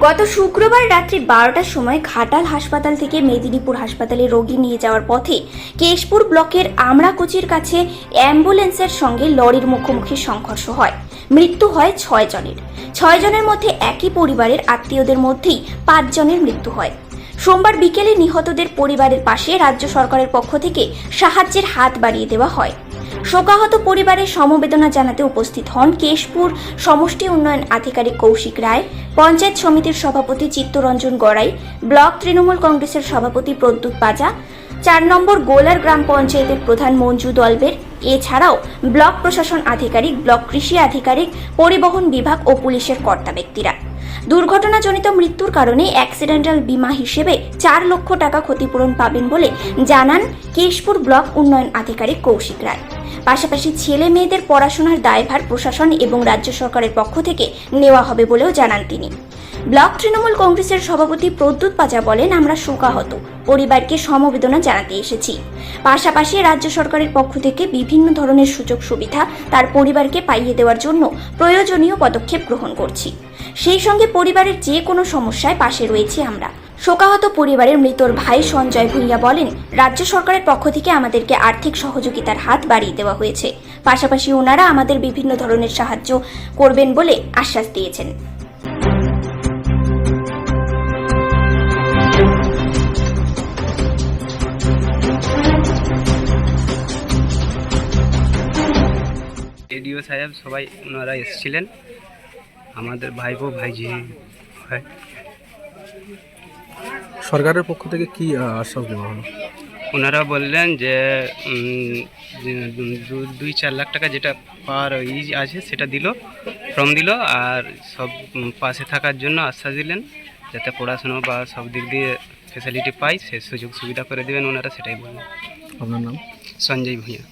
গত শুক্রবার রাত্রি 12টার সময় ঘাটাল হাসপাতাল থেকে মেদিনীপুর হাসপাতালে রোগী নিয়ে যাওয়ার পথে কেশপুর ব্লকের আমড়াকুচির কাছে অ্যাম্বুলেন্সের সঙ্গে লরির মুখোমুখি সংঘর্ষ হয়। মৃত্যু হয় 6 জনের। 6 জনের মধ্যে একই পরিবারের আত্মীয়দের মধ্যেই 5 জনের মৃত্যু হয়। সোমবার বিকেলে নিহতদের পরিবারের পাশে রাজ্য সরকারের পক্ষ থেকে সাহায্যের হাত বাড়িয়ে দেওয়া হয়। শোকাহত পরিবারের সমবেদনা জানাতে উপস্থিত হন কেশপুর সমষ্টি উন্নয়ন আধিকারিক কৌশিক রায়, পঞ্চায়েত সমিতির সভাপতি চিত্তরঞ্জন গড়াই, ব্লক তৃণমূল কংগ্রেসের সভাপতি প্রদ্যুৎ পাজা, 4 নম্বর গোলার গ্রাম পঞ্চায়েতের প্রধান মঞ্জু দলবের, এছাড়াও ব্লক প্রশাসন আধিকারিক, ব্লক কৃষি আধিকারিক, পরিবহন বিভাগ ও পুলিশের কর্তা ব্যক্তিরা। দুর্ঘটনাজনিত মৃত্যুর কারণে অ্যাক্সিডেন্টাল বীমা হিসেবে 4 লক্ষ টাকা ক্ষতিপূরণ পাবেন বলে জানান কেশপুর ব্লক উন্নয়ন আধিকারিক কৌশিক রায়। পাশাপাশি ছেলে মেয়েদের পড়াশোনার দায়ভার প্রশাসন এবং রাজ্য সরকারের পক্ষ থেকে নেওয়া হবে বলেও জানান তিনি। ব্লক তৃণমূল কংগ্রেসের সভাপতি প্রদ্যুৎ পাজা বলেন, আমরা শোকাহত পরিবারকে সমবেদনা জানাতে এসেছি। পাশাপাশি রাজ্য সরকারের পক্ষ থেকে বিভিন্ন ধরনের সুযোগ সুবিধা তার পরিবারকে পাইয়ে দেওয়ার জন্য প্রয়োজনীয় পদক্ষেপ গ্রহণ করছি। সেই সঙ্গে পরিবারের যে কোনো সমস্যায় পাশে রয়েছি আমরা। শোকাহত পরিবারের মৃতর ভাই সঞ্জয় ভূঁইয়া বলেন, রাজ্য সরকারের পক্ষ থেকে আমাদেরকে আর্থিক সহযোগিতার হাত বাড়িয়ে দেওয়া হয়েছে। পাশাপাশি ওনারা আমাদের বিভিন্ন ধরনের সাহায্য করবেন বলে আশ্বাস দিয়েছেন। এডিও সাহেব সবাই ওনারা এসেছিলেন, আমাদের ভাইপো ভাইঝি হয়। সরকারের পক্ষ থেকে কি আশ্বাস দেওয়া হলো? ওনারা বললেন যে 2-4 লাখ টাকা যেটা পাওয়ার আছে সেটা দিল, ফর্ম দিল, আর সব পাশে থাকার জন্য আশ্বাস দিলেন, যাতে পড়াশোনা বা সব দিক দিয়ে ফ্যাসিলিটি পাই সে সুযোগ সুবিধা করে দেবেন ওনারা, সেটাই বললেন। আপনার নাম? সঞ্জয় ভূঁইয়া।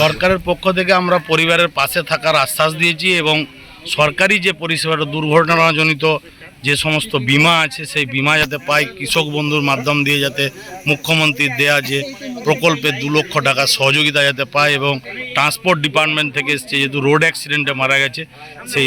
সরকারের পক্ষ থেকে আমরা পরিবারের পাশে থাকার আশ্বাস দিয়েছি এবং সরকারি যে পরিষেবাটা দুর্ঘটনাজনিত যে সমস্ত বিমা আছে সেই বিমা যাতে পায়, কৃষক বন্ধুর মাধ্যম দিয়ে যাতে মুখ্যমন্ত্রীর দেয়া যে প্রকল্পে 2 লক্ষ টাকা সহযোগিতা যাতে পায়, এবং ট্রান্সপোর্ট ডিপার্টমেন্ট থেকে এসছে, যেহেতু রোড অ্যাক্সিডেন্টে মারা গেছে, সেই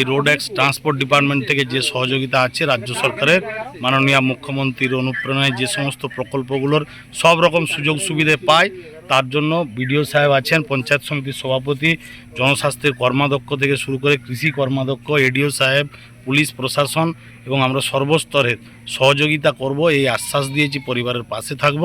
ট্রান্সপোর্ট ডিপার্টমেন্ট থেকে যে সহযোগিতা আছে রাজ্য সরকারের মাননীয় মুখ্যমন্ত্রীর অনুপ্রেরণায় যে সমস্ত প্রকল্পগুলোর সব রকম সুযোগ সুবিধে পায়, তার জন্য বিডিও সাহেব আছেন, পঞ্চায়েত সমিতির সভাপতি, জনস্বাস্থ্যের কর্মাধ্যক্ষ থেকে শুরু করে কৃষি কর্মাধ্যক্ষ, এডিও সাহেব, পুলিশ প্রশাসন এবং আমরা সর্বস্তরের সহযোগিতা করব এই আশ্বাস দিয়েছি, পরিবারের পাশে থাকব।